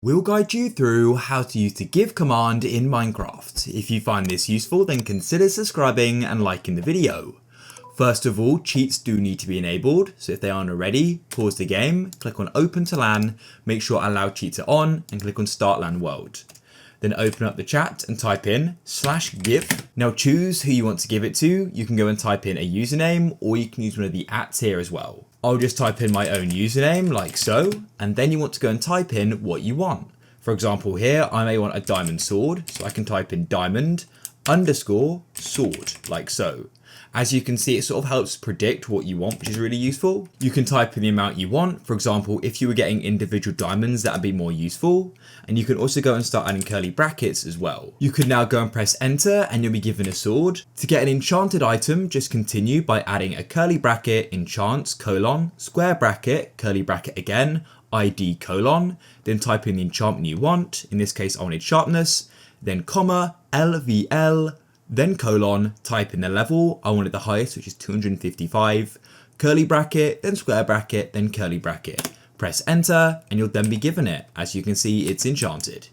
We'll guide you through how to use the give command in Minecraft. If you find this useful, then consider subscribing and liking the video. First of all, cheats do need to be enabled, so if they aren't already, pause the game, click on Open to LAN, make sure Allow Cheats are on, and click on Start LAN World. Then open up the chat and type in /give. Now choose who you want to give it to. You can go and type in a username, or you can use one of the @ here as well. I'll just type in my own username like so, and then you want to go and type in what you want. For example here, I may want a diamond sword, so I can type in diamond_sword like so. As you can see, it sort of helps predict what you want, which is really useful. You can type in the amount you want. For example, if you were getting individual diamonds, that would be more useful. And you can also go and start adding curly brackets as well. You could now go and press enter and you'll be given a sword. To get an enchanted item, just continue by adding a curly bracket, enchants, : square bracket, curly bracket again, ID : then type in the enchantment you want. In this case, I wanted sharpness, then comma, LVL, then : type in the level, I wanted the highest, which is 255, curly bracket, then square bracket, then curly bracket. Press enter, and you'll then be given it. As you can see, it's enchanted.